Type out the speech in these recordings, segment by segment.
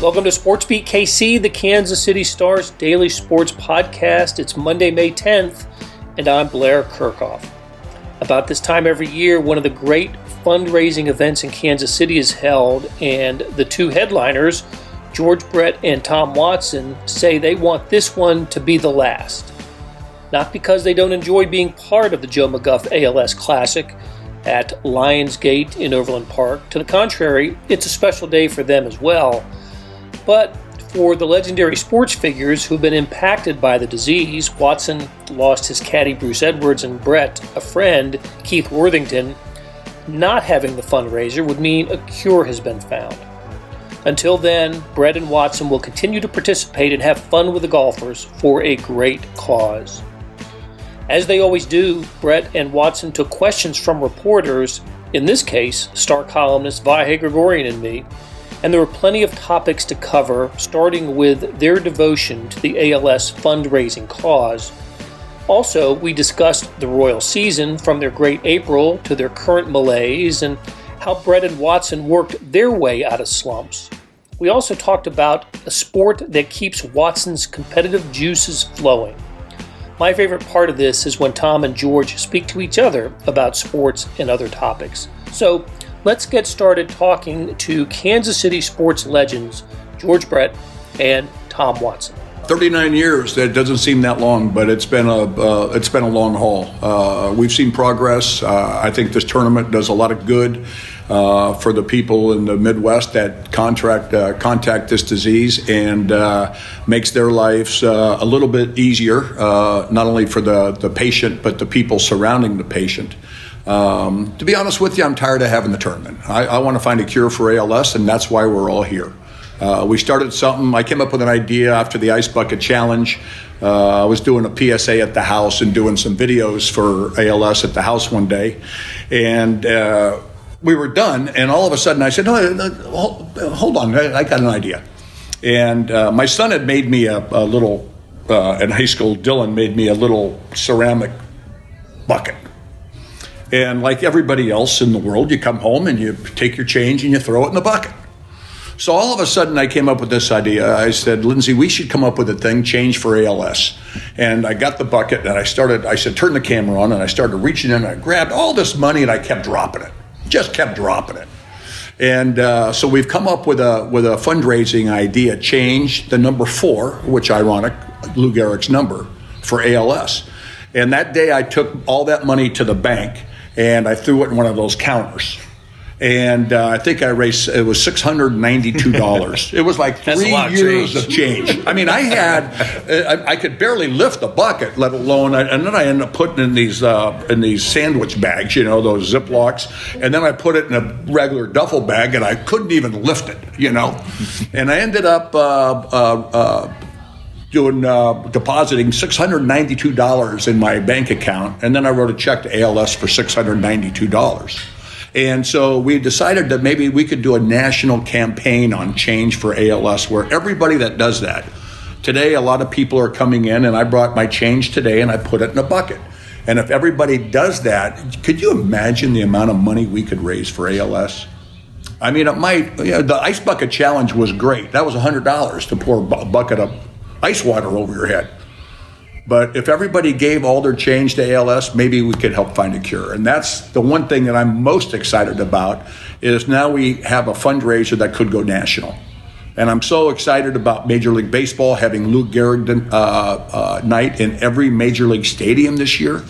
Welcome to SportsBeat KC, the Kansas City Star's daily sports podcast. It's Monday, May 10th, and I'm Blair Kirchhoff. About this time every year, one of the great fundraising events in Kansas City is held, and the two headliners, George Brett and Tom Watson, say they want this one to be the last. Not because they don't enjoy being part of the Joe McGuff ALS Classic at LionsGate in Overland Park. To the contrary, it's a special day for them as well. But for the legendary sports figures who've been impacted by the disease, Watson lost his caddy Bruce Edwards, and Brett, a friend, Keith Worthington, not having the fundraiser would mean a cure has been found. Until then, Brett and Watson will continue to participate and have fun with the golfers for a great cause. As they always do, Brett and Watson took questions from reporters, in this case, star columnist Vahe Gregorian and me, and there were plenty of topics to cover, starting with their devotion to the ALS fundraising cause. Also, we discussed the Royal season, from their great April to their current malaise, and how Brett and Watson worked their way out of slumps. We also talked about a sport that keeps Watson's competitive juices flowing. My favorite part of this is when Tom and George speak to each other about sports and other topics. So, let's get started talking to Kansas City sports legends George Brett and Tom Watson. 39 years, that doesn't seem that long, but it's been a long haul. We've seen progress. I think this tournament does a lot of good for the people in the Midwest that contact this disease, and makes their lives a little bit easier, not only for the patient, but the people surrounding the patient. To be honest with you, I'm tired of having the tournament. I want to find a cure for ALS, and that's why we're all here. We started something. I came up with an idea after the Ice Bucket Challenge. I was doing a PSA at the house and doing some videos for ALS at the house one day. And we were done, and all of a sudden I said, no, hold on, I got an idea. And my son had made me a little, in high school, Dylan made me a little ceramic bucket. And like everybody else in the world, you come home and you take your change and you throw it in the bucket. So all of a sudden I came up with this idea. I said, Lindsay, we should come up with a thing, change for ALS. And I got the bucket and I said, turn the camera on, and I started reaching in and I grabbed all this money and I kept dropping it. Just kept dropping it. And so we've come up with a fundraising idea, change the number 4, which ironic, Lou Gehrig's number, for ALS. And that day I took all that money to the bank and I threw it in one of those counters. And I think I raised, it was $692. It was like 3 years of change. I mean, I could barely lift the bucket, let alone, and then I ended up putting in these sandwich bags, those Ziplocs. And then I put it in a regular duffel bag, and I couldn't even lift it, And I ended up depositing $692 in my bank account, and then I wrote a check to ALS for $692. And so we decided that maybe we could do a national campaign on change for ALS, where everybody that does that. Today, a lot of people are coming in, and I brought my change today and I put it in a bucket. And if everybody does that, could you imagine the amount of money we could raise for ALS? I mean, it might, the Ice Bucket Challenge was great. That was $100 to pour a bucket of ice water over your head. But if everybody gave all their change to ALS, maybe we could help find a cure. And that's the one thing that I'm most excited about, is now we have a fundraiser that could go national. And I'm so excited about Major League Baseball having Lou Gehrig night in every Major League stadium this year.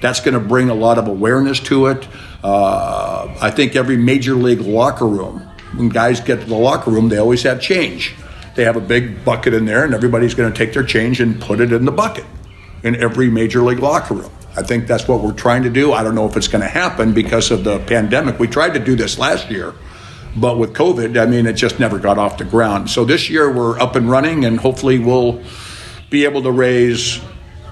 That's going to bring a lot of awareness to it. I think every Major League locker room, when guys get to the locker room, they always have change. They have a big bucket in there, and everybody's going to take their change and put it in the bucket in every Major League locker room. I think that's what we're trying to do. I don't know if it's going to happen because of the pandemic. We tried to do this last year, but with COVID, it just never got off the ground. So this year we're up and running, and hopefully we'll be able to raise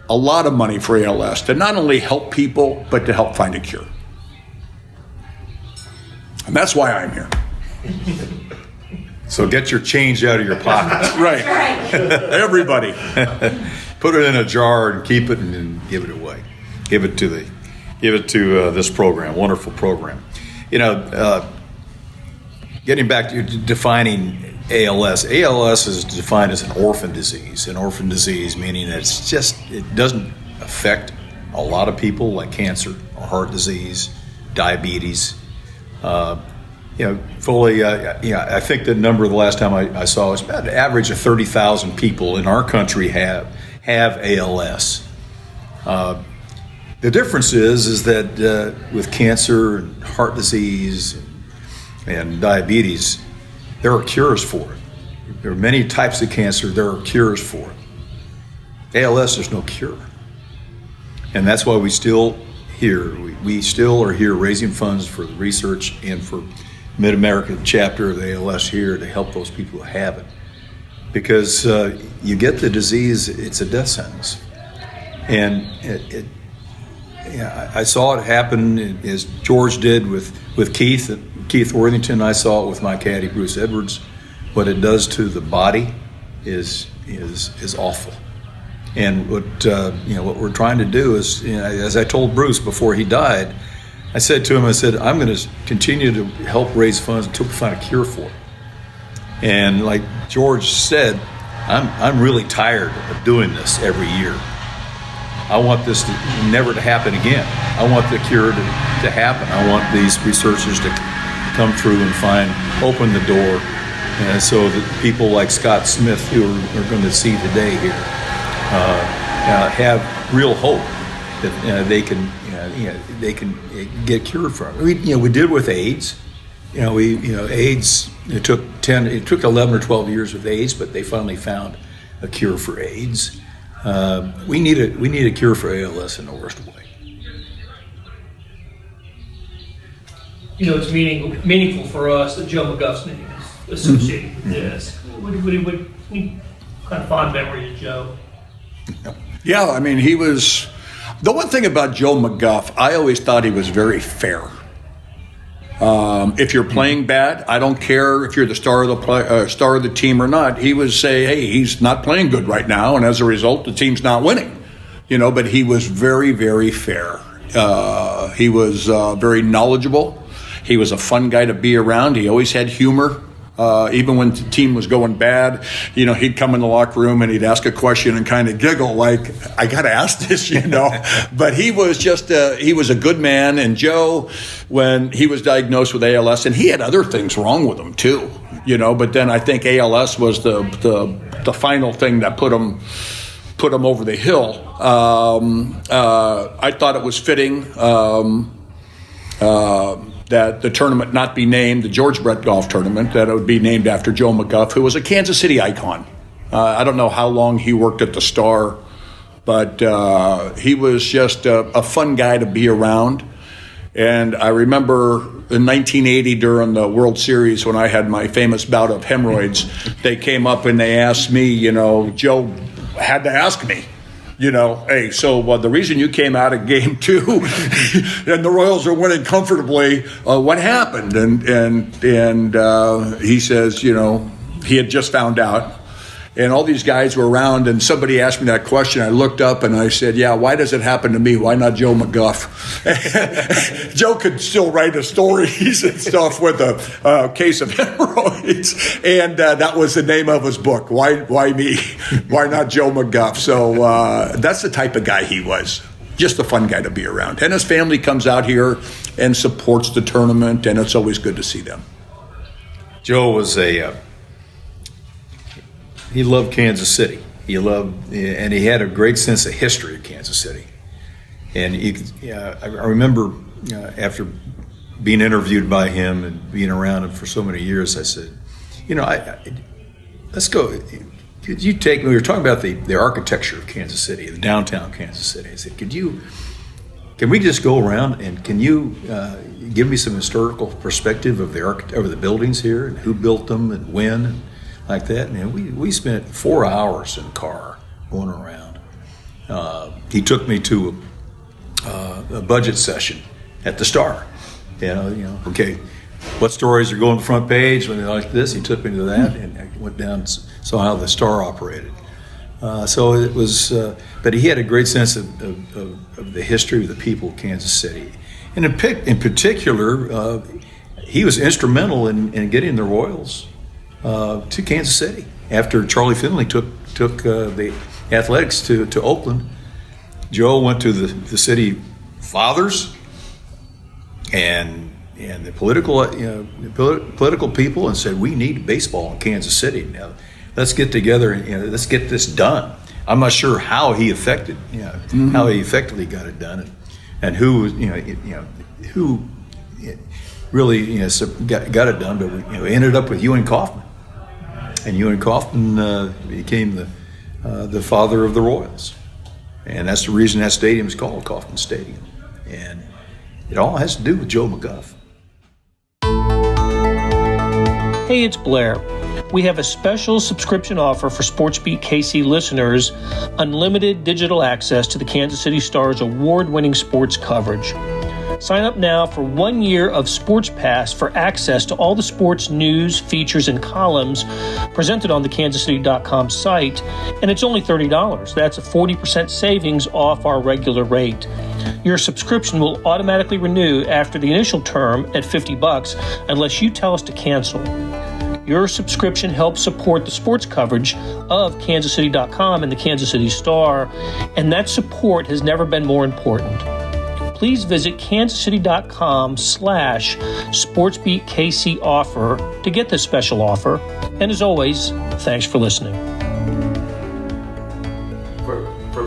a lot of money for ALS to not only help people, but to help find a cure. And that's why I'm here. So get your change out of your pocket. Right. Everybody. Put it in a jar and keep it, and then give it away. Give it to this program. Wonderful program. Getting back to defining ALS. ALS is defined as an orphan disease. An orphan disease meaning that it doesn't affect a lot of people like cancer or heart disease, diabetes. I think the number the last time I saw was about an average of 30,000 people in our country have ALS. The difference is that with cancer and heart disease and diabetes, there are cures for it. There are many types of cancer, there are cures for it. ALS, there's no cure. And that's why we still are here raising funds for the research and for Mid-America chapter of the ALS here to help those people who have it. Because you get the disease, it's a death sentence. And I saw it happen as George did with Keith Worthington. I saw it with my caddy Bruce Edwards. What it does to the body is awful. And what we're trying to do is, as I told Bruce before he died, I said to him, I'm going to continue to help raise funds until we find a cure for it. And like George said, I'm really tired of doing this every year. I want this never to happen again. I want the cure to happen. I want these researchers to come through and open the door, and so that people like Scott Smith, who are going to see today here, have real hope that they can get cured from it. We did with AIDS. AIDS. It took 11 or 12 years with AIDS, but they finally found a cure for AIDS. We need a cure for ALS in the worst way. It's meaningful for us that Joe McGuff's name is associated with this. What kind of fond memory of Joe? Yeah, I mean, he was. The one thing about Joe McGuff, I always thought he was very fair. If you're playing bad, I don't care if you're the star of the team or not. He would say, "Hey, he's not playing good right now, and as a result, the team's not winning." But he was very, very fair. He was very knowledgeable. He was a fun guy to be around. He always had humor. Even when the team was going bad, he'd come in the locker room and he'd ask a question and kind of giggle like, I got to ask this, But he was he was a good man. And Joe, when he was diagnosed with ALS, and he had other things wrong with him too, but then I think ALS was the final thing that put him over the hill. I thought it was fitting. That the tournament not be named the George Brett Golf Tournament, that it would be named after Joe McGuff, who was a Kansas City icon. I don't know how long he worked at the Star, but he was just a fun guy to be around. And I remember in 1980 during the World Series when I had my famous bout of hemorrhoids, they came up and they asked me, Joe had to ask me, hey, so the reason you came out of game 2 and the Royals are winning comfortably, what happened? And he says, he had just found out. And all these guys were around, and somebody asked me that question. I looked up and I said, yeah, why does it happen to me? Why not Joe McGuff? Joe could still write stories and stuff with a case of hemorrhoids. And that was the name of his book. Why me? Why not Joe McGuff? So that's the type of guy he was. Just a fun guy to be around. And his family comes out here and supports the tournament, and it's always good to see them. Joe was he loved Kansas City. And he had a great sense of history of Kansas City. And I remember after being interviewed by him and being around him for so many years, I said, let's go. Could you take me? We were talking about the architecture of Kansas City, the downtown Kansas City. I said, can we just go around and can you give me some historical perspective of the buildings here and who built them and when? And like that, and we spent 4 hours in the car going around. He took me to a budget session at the Star. Okay, what stories are going on the front page? Like this, he took me to that, and I went down and saw how the Star operated. So it was, but he had a great sense of the history of the people of Kansas City, and in particular, he was instrumental in getting the Royals to Kansas City after Charlie Finley took the athletics to Oakland. Joe went to the city fathers and the political people and said, we need baseball in Kansas City. Now, let's get together and let's get this done. I'm not sure how he how he effectively got it done, and who really got it done. But we ended up with Ewing Kauffman, and Ewing Kauffman became the father of the Royals, and that's the reason that stadium is called Kauffman Stadium, and it all has to do with Joe McGuff. Hey, it's Blair. We have a special subscription offer for SportsBeat KC listeners, unlimited digital access to the Kansas City Star's award-winning sports coverage. Sign up now for 1 year of Sports Pass for access to all the sports news, features, and columns presented on the kansascity.com site, and it's only $30. That's a 40% savings off our regular rate. Your subscription will automatically renew after the initial term at $50 unless you tell us to cancel. Your subscription helps support the sports coverage of kansascity.com and the Kansas City Star, and that support has never been more important. Please visit kansascity.com/SportsBeat KC Offer to get this special offer. And as always, thanks for listening. For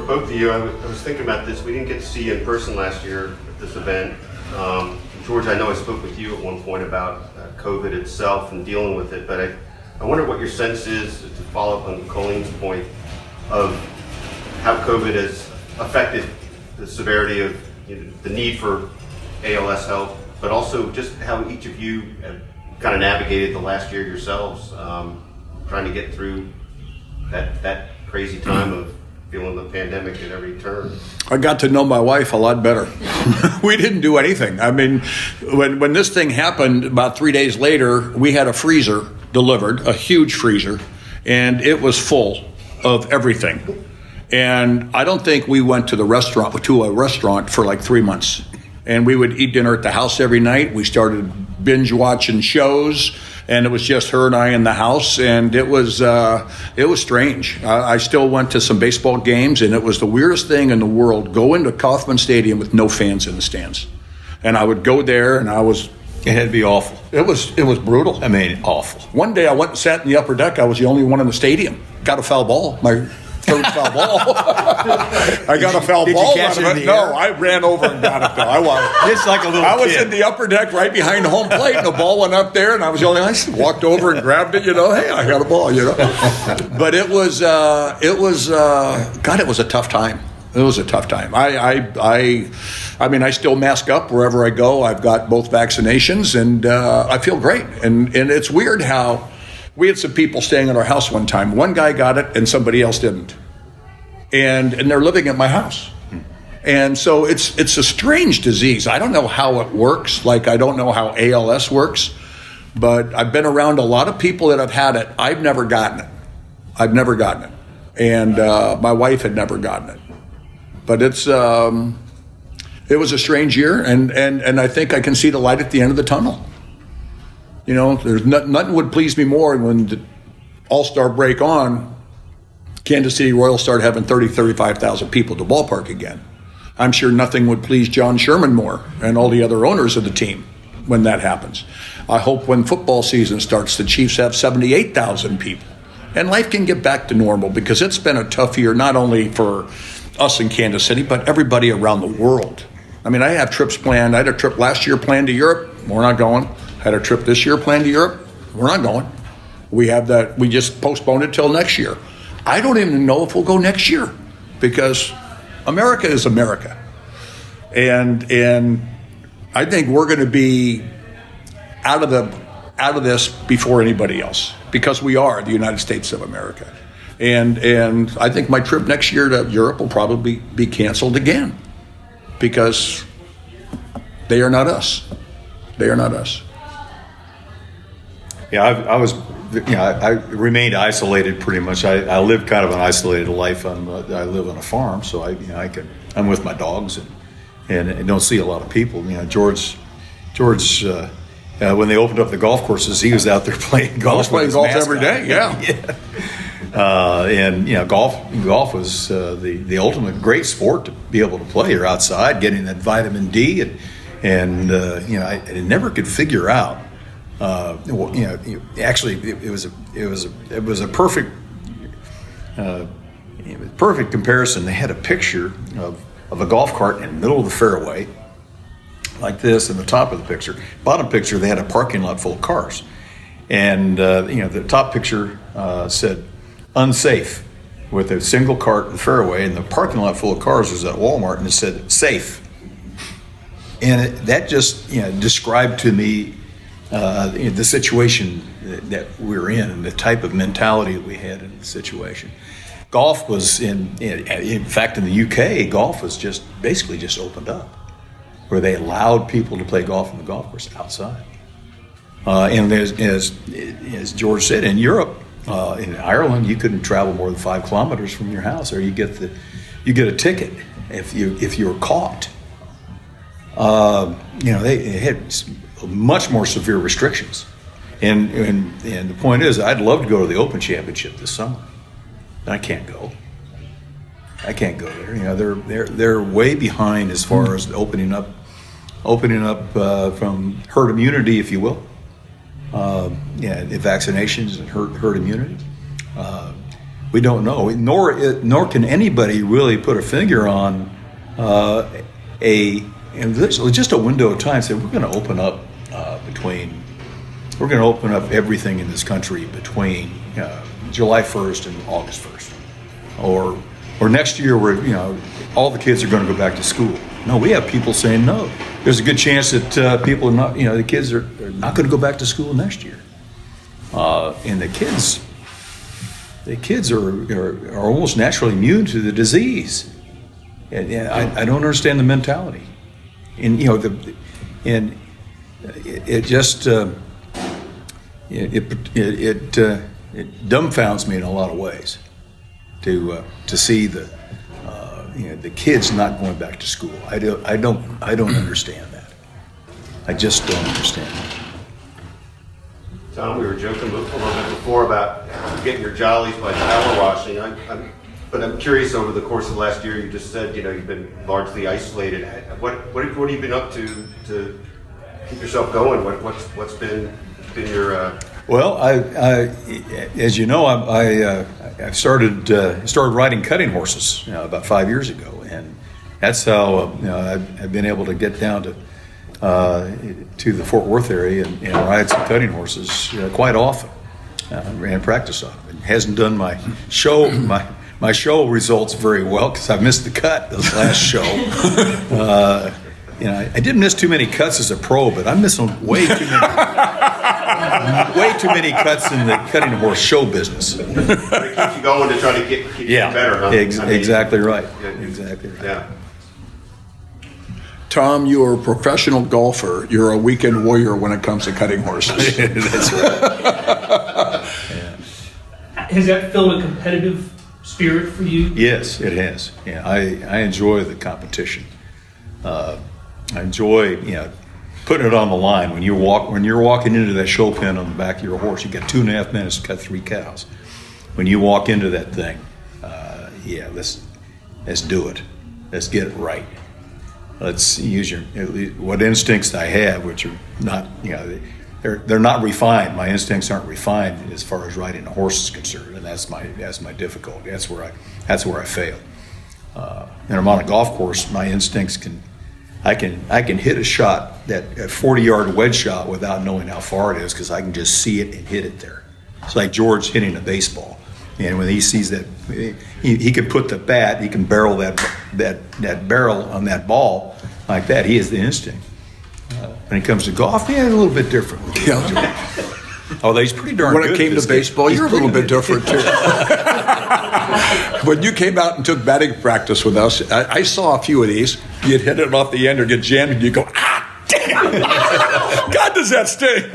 both of you, I was thinking about this. We didn't get to see you in person last year at this event. George, I know I spoke with you at one point about COVID itself and dealing with it, but I wonder what your sense is, to follow up on Colleen's point, of how COVID has affected the severity of the need for ALS help, but also just how each of you have kind of navigated the last year yourselves, trying to get through that crazy time of feeling the pandemic at every turn. I got to know my wife a lot better. We didn't do anything. I mean, when this thing happened, about 3 days later, we had a freezer delivered, a huge freezer, and it was full of everything. And I don't think we went to a restaurant for like 3 months. And we would eat dinner at the house every night. We started binge watching shows, and it was just her and I in the house, and it was strange. I still went to some baseball games, and it was the weirdest thing in the world, going to Kauffman Stadium with no fans in the stands. And I would go there, and it had to be awful. It was brutal. I mean, awful. One day I went and sat in the upper deck. I was the only one in the stadium. Got a foul ball. My third foul ball. I got a foul ball. Did you catch it in the air? air? I ran over and got it though. It's like a little I was kid. in the upper deck right behind the home plate, and the ball went up there, and I was the only one. I walked over and grabbed it, hey, I got a ball, But it was God, it was a tough time. It was a tough time. I mean, I still mask up wherever I go. I've got both vaccinations, and I feel great. And it's weird how we had some people staying at our house one time. One guy got it, and somebody else didn't. And they're living at my house. And so it's a strange disease. I don't know how it works. Like, I don't know how ALS works. But I've been around a lot of people that have had it. I've never gotten it. And my wife had never gotten it. But it was a strange year, and I think I can see the light at the end of the tunnel. There's nothing would please me more when the All-Star break on, Kansas City Royals start having 35,000 people at the ballpark again. I'm sure nothing would please John Sherman more and all the other owners of the team when that happens. I hope when football season starts, the Chiefs have 78,000 people. And life can get back to normal, because it's been a tough year, not only for us in Kansas City, but everybody around the world. I mean, I have trips planned. I had a trip last year planned to Europe. We're not going. Had a trip this year planned to Europe. We're not going. We just postponed it till next year. I don't even know if we'll go next year, because America is America. And I think we're going to be out of this before anybody else, because we are the United States of America. And I think my trip next year to Europe will probably be canceled again, because they are not us. They are not us. Yeah, I remained isolated pretty much. I live kind of an isolated life. I live on a farm, so I'm with my dogs and don't see a lot of people. George when they opened up the golf courses, he was out there playing golf. I was playing golf every day. Yeah. And golf was the ultimate great sport to be able to play. You're outside getting that vitamin D, and I never could figure out. Actually, it was a perfect perfect comparison. They had a picture of a golf cart in the middle of the fairway, like this, in the top of the picture. Bottom picture, they had a parking lot full of cars, and the top picture said unsafe, with a single cart in the fairway, and the parking lot full of cars was at Walmart, and it said safe. And that just described to me the situation that we're in and the type of mentality that we had in the situation. Golf was in fact, in the UK, golf was basically just opened up, where they allowed people to play golf on the golf course outside. And as George said, in Europe, in Ireland, you couldn't travel more than 5 kilometers from your house, or you get a ticket if you were caught. They had much more severe restrictions, and the point is, I'd love to go to the Open Championship this summer. I can't go. I can't go there. They're way behind as far as opening up from herd immunity, if you will. The vaccinations and herd immunity. We don't know, nor can anybody really put a finger on just a window of time. Say we're going to open up everything in this country between July 1st and August 1st, or next year where all the kids are going to go back to school. No, we have people saying no. There's a good chance that people are not, the kids are not going to go back to school next year, and the kids are almost naturally immune to the disease, and I don't understand the mentality, and it just it dumbfounds me in a lot of ways to see the kids not going back to school. I don't understand that. I just don't understand that. Tom, we were joking a little bit before about getting your jollies by power washing. But I'm curious, over the course of the last year, you just said you've been largely isolated. What have you been up to keep yourself going? What's been your Well, I as you know, I started riding cutting horses about 5 years ago, and that's how I've been able to get down to the Fort Worth area and ride some cutting horses quite often. Ran practice on them. It hasn't done my show results very well because I missed the cut this last show. I didn't miss too many cuts as a pro, but I'm missing way too many cuts in the cutting horse show business. It keeps you going to try to keep you better, huh? Exactly right. Exactly right. Yeah. Tom, you're a professional golfer. You're a weekend warrior when it comes to cutting horses. That's right. Has that filled a competitive spirit for you? Yes, it has. Yeah, I enjoy the competition. I enjoy, putting it on the line. When you're walking into that show pen on the back of your horse, you got 2.5 minutes to cut 3 cows. When you walk into that thing, let's do it. Let's get it right. Let's use what instincts I have, which are not, they're not refined. My instincts aren't refined as far as riding a horse is concerned, and that's my difficulty. That's where I fail. And I'm on a golf course. My instincts I can hit a shot, that 40-yard wedge shot, without knowing how far it is, because I can just see it and hit it there. It's like George hitting a baseball, and when he sees that, he can put the bat, he can barrel that barrel on that ball like that. He has the instinct. When it comes to golf, a little bit different. Although he's pretty darn good. When it came to baseball, you're a little bit different too. When you came out and took batting practice with us, I saw a few of these. You'd hit it off the end or get jammed, and you go, damn! God, does that sting?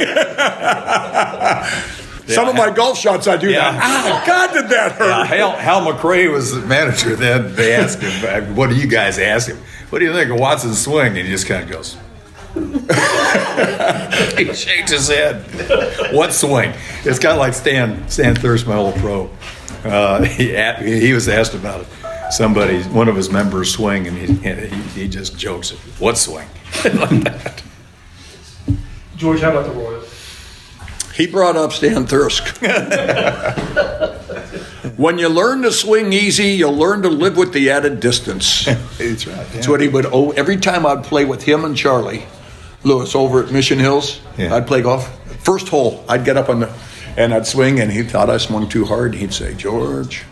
Some of my golf shots, I do that. God, did that hurt? Hal McRae was the manager then. They asked him, what do you guys ask him? What do you think of Watson's swing? And he just kind of goes, He shakes his head. What swing? It's kind of like Stan Thirst, my old pro. He was asked about it. One of his members' swing, and he just jokes, "What swing?" Like that. George, how about the Royals? He brought up Stan Thirsk. When you learn to swing easy, you'll learn to live with the added distance. That's right. That's what he would owe. Every time I'd play with him and Charlie Lewis over at Mission Hills, I'd play golf. First hole, I'd get up and I'd swing, and he thought I swung too hard. He'd say, "George,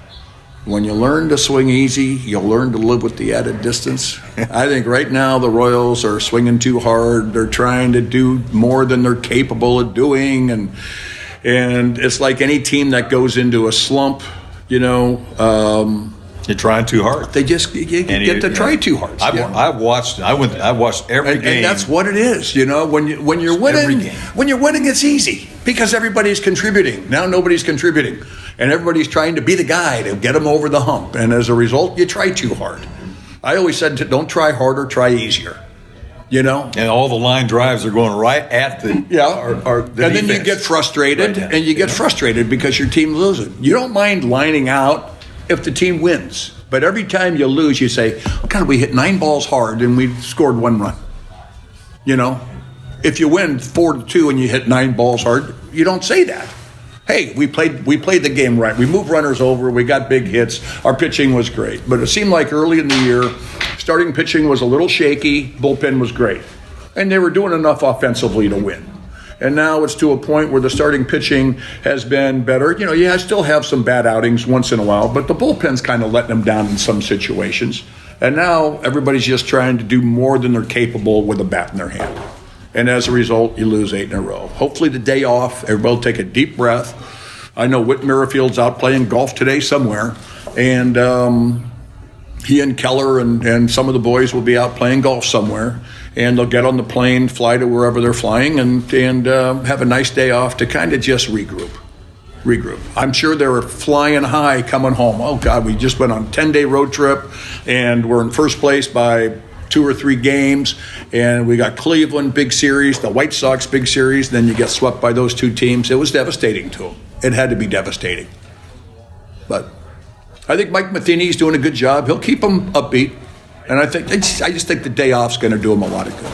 when you learn to swing easy, you'll learn to live with the added distance." I think right now the Royals are swinging too hard. They're trying to do more than they're capable of doing, and it's like any team that goes into a slump, You're trying too hard. they just you get to try too hard. I've watched every game, and that's what it is. When you're winning, it's easy because everybody's contributing. Now nobody's contributing, and everybody's trying to be the guy to get them over the hump. And as a result, you try too hard. I always said, don't try harder, try easier. And all the line drives are going right at the the and then you get frustrated, frustrated because your team loses. You don't mind lining out if the team wins, but every time you lose, you say, "God, we hit 9 balls hard and we scored 1 run." If you win 4-2 and you hit 9 balls hard, you don't say that. Hey, we played the game right. We moved runners over. We got big hits. Our pitching was great, but it seemed like early in the year, starting pitching was a little shaky. Bullpen was great, and they were doing enough offensively to win. And now it's to a point where the starting pitching has been better. You still have some bad outings once in a while, but the bullpen's kind of letting them down in some situations. And now everybody's just trying to do more than they're capable with a bat in their hand. And as a result, you lose 8 in a row. Hopefully the day off, everybody will take a deep breath. I know Whit Merrifield's out playing golf today somewhere, and he and Keller and some of the boys will be out playing golf somewhere, and they'll get on the plane, fly to wherever they're flying, and have a nice day off to kind of just regroup. I'm sure they were flying high coming home. Oh, God, we just went on a 10-day road trip, and we're in first place by 2 or 3 games, and we got Cleveland, big series, the White Sox, big series, then you get swept by those 2 teams. It was devastating to them. It had to be devastating. But I think Mike Matheny's doing a good job. He'll keep them upbeat, and I just think the day off's going to do them a lot of good.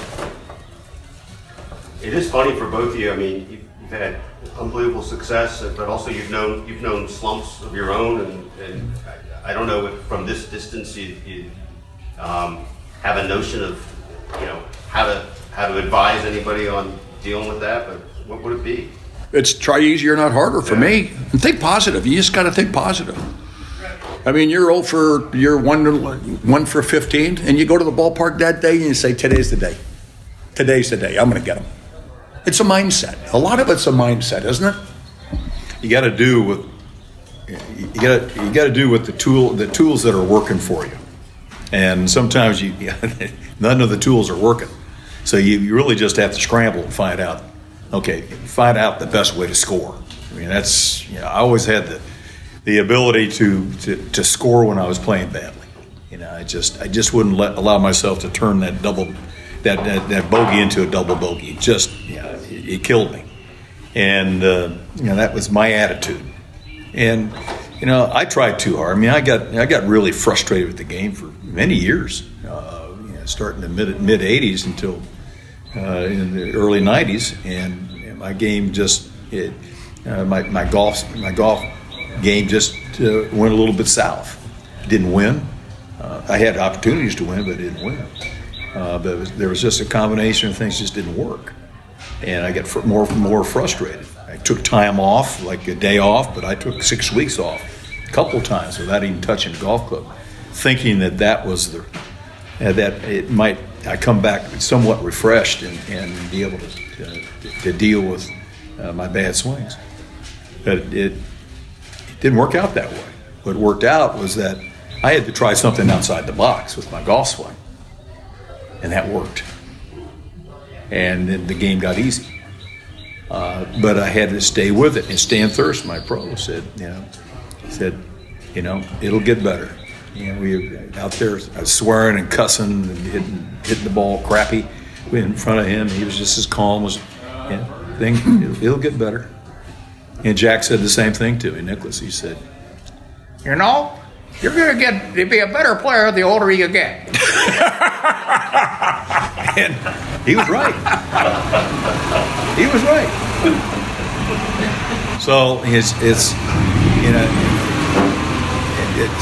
It is funny for both of you. I mean, you've had unbelievable success, but also you've known slumps of your own, and I don't know if from this distance you have a notion of how to advise anybody on dealing with that. But what would it be? It's try easier, not harder for me. And think positive. You just got to think positive. I mean, you're 1 for 15, and you go to the ballpark that day and you say, "Today's the day. Today's the day. I'm going to get them." It's a mindset. A lot of it's a mindset, isn't it? You got to do with the tools that are working for you, and sometimes none of the tools are working, so you really just have to scramble and find out the best way to score. I mean, that's I always had the ability to score when I was playing badly. I just wouldn't allow myself to turn that bogey into a double bogey. It killed me, and that was my attitude. And I tried too hard. I mean, I got really frustrated with the game for many years, starting in the mid '80s until in the early '90s, and my game my golf game just went a little bit south. Didn't win. I had opportunities to win, but didn't win. But there was just a combination of things just didn't work, and I got more frustrated. I took time off, like a day off, but I took 6 weeks off a couple of times without even touching the golf club, thinking that was I come back somewhat refreshed and be able to deal with my bad swings. But it didn't work out that way. What worked out was that I had to try something outside the box with my golf swing, and that worked. And then the game got easy. But I had to stay with it. And Stan Thirst, my pro, said, it'll get better. We were out there swearing and cussing and hitting the ball crappy. in front of him. He was just as calm as, it'll get better. And Jack said the same thing to me, Nicholas. He said, you're going to get to be a better player the older you get. and he was right. He was right. So it's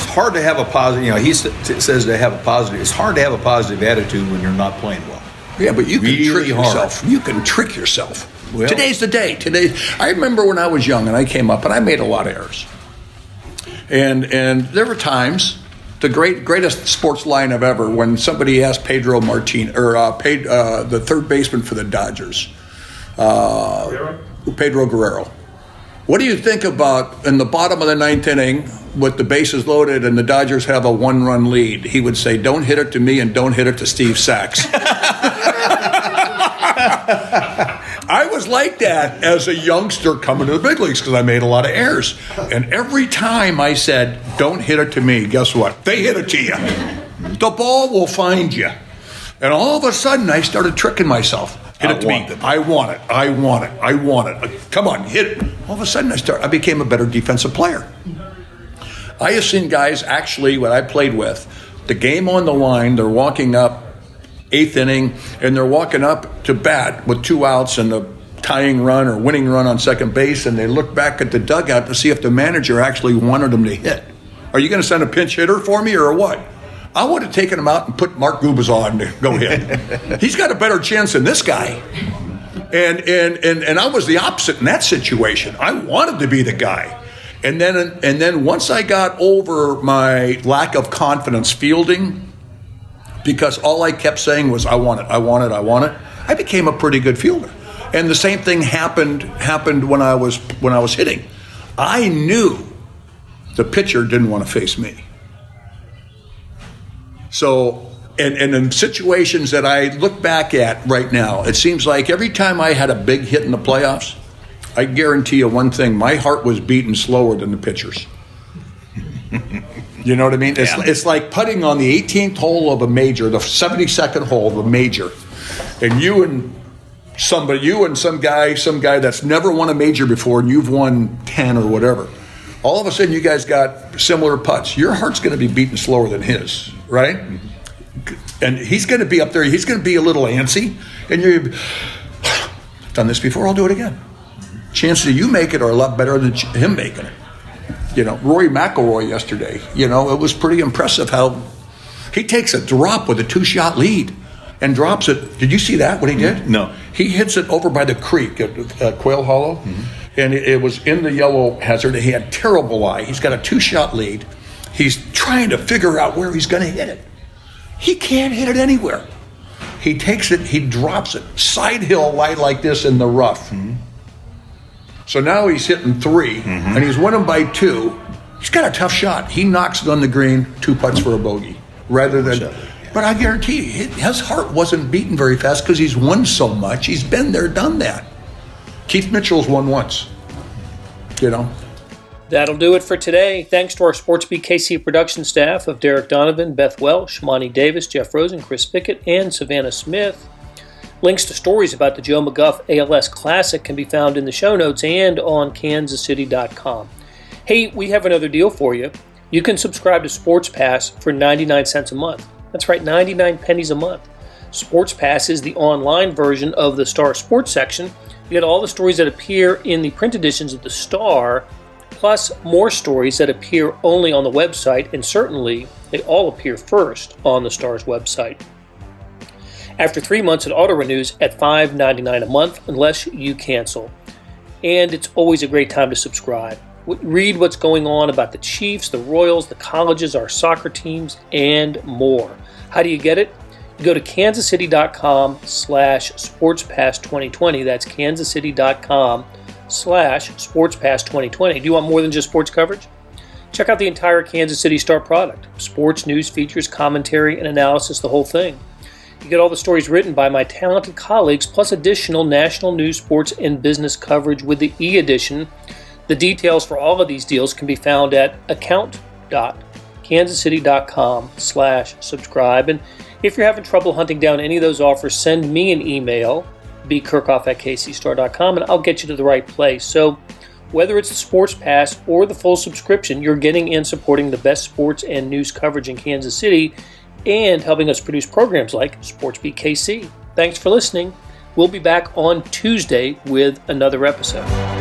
hard to have a positive. He says to have a positive. It's hard to have a positive attitude when you're not playing well. Yeah, but you can really trick yourself. Hard. You can trick yourself. Well, today's the day. I remember when I was young and I came up and I made a lot of errors. And there were times, the greatest sports line of ever, when somebody asked Pedro Martinez, or the third baseman for the Dodgers, Pedro Guerrero. What do you think about in the bottom of the ninth inning with the bases loaded and the Dodgers have a 1-run lead? He would say, don't hit it to me and don't hit it to Steve Sachs. I was like that as a youngster coming to the big leagues because I made a lot of errors. And every time I said, don't hit it to me, guess what? They hit it to you. The ball will find you. And all of a sudden, I started tricking myself. Hit it to me. I want it. Come on, hit it. All of a sudden, I became a better defensive player. I have seen guys actually, what I played with, the game on the line, they're walking up 8th inning, and they're walking up to bat with 2 outs and a tying run or winning run on second base, and they look back at the dugout to see if the manager actually wanted them to hit. Are you going to send a pinch hitter for me or what? I would have taken him out and put Mark Gubas on to go hit. He's got a better chance than this guy. And I was the opposite in that situation. I wanted to be the guy. And then once I got over my lack of confidence fielding, because all I kept saying was, I want it, I became a pretty good fielder. And the same thing happened when I was hitting. I knew the pitcher didn't want to face me. So, and in situations that I look back at right now, it seems like every time I had a big hit in the playoffs, I guarantee you one thing, my heart was beating slower than the pitcher's. You know what I mean? It's like putting on the 18th hole of a major, the 72nd hole of a major, and you and some guy that's never won a major before, and you've won 10 or whatever. All of a sudden, you guys got similar putts. Your heart's going to be beating slower than his, right? And he's going to be up there. He's going to be a little antsy, and you've done this before. I'll do it again. Chances of you make it are a lot better than him making it. Rory McIlroy yesterday, it was pretty impressive how he takes a drop with a 2-shot lead and drops it. Did you see that, what he did? No. He hits it over by the creek at Quail Hollow, and it was in the yellow hazard. He had terrible lie. He's got a 2-shot lead. He's trying to figure out where he's going to hit it. He can't hit it anywhere. He takes it, he drops it, side hill light like this in the rough. Mm-hmm. So now he's hitting 3, and he's winning by 2. He's got a tough shot. He knocks it on the green, 2 putts for a bogey, rather than. But I guarantee you, his heart wasn't beating very fast because he's won so much. He's been there, done that. Keith Mitchell's won once. That'll do it for today. Thanks to our SportsBeat KC production staff of Derek Donovan, Beth Welsh, Monty Davis, Jeff Rosen, Chris Pickett, and Savannah Smith. Links to stories about the Joe McGuff ALS Classic can be found in the show notes and on kansascity.com. Hey, we have another deal for you. You can subscribe to Sports Pass for 99 cents a month. That's right, 99 pennies a month. Sports Pass is the online version of the Star Sports section. You get all the stories that appear in the print editions of the Star, plus more stories that appear only on the website, and certainly they all appear first on the Star's website. After 3 months, it auto-renews at $5.99 a month unless you cancel. And it's always a great time to subscribe. Read what's going on about the Chiefs, the Royals, the colleges, our soccer teams, and more. How do you get it? You go to kansascity.com/sportspass2020. That's kansascity.com/sportspass2020. Do you want more than just sports coverage? Check out the entire Kansas City Star product. Sports, news, features, commentary, and analysis, the whole thing. You get all the stories written by my talented colleagues, plus additional national news, sports, and business coverage with the e-edition. The details for all of these deals can be found at account.kansascity.com/subscribe. And If you're having trouble hunting down any of those offers, send me an email, bkirkhoff@kcstar.com, and I'll get you to the right place. So whether it's the Sports Pass or the full subscription, you're getting and supporting the best sports and news coverage in Kansas City and helping us produce programs like SportsBeat KC. Thanks for listening. We'll be back on Tuesday with another episode.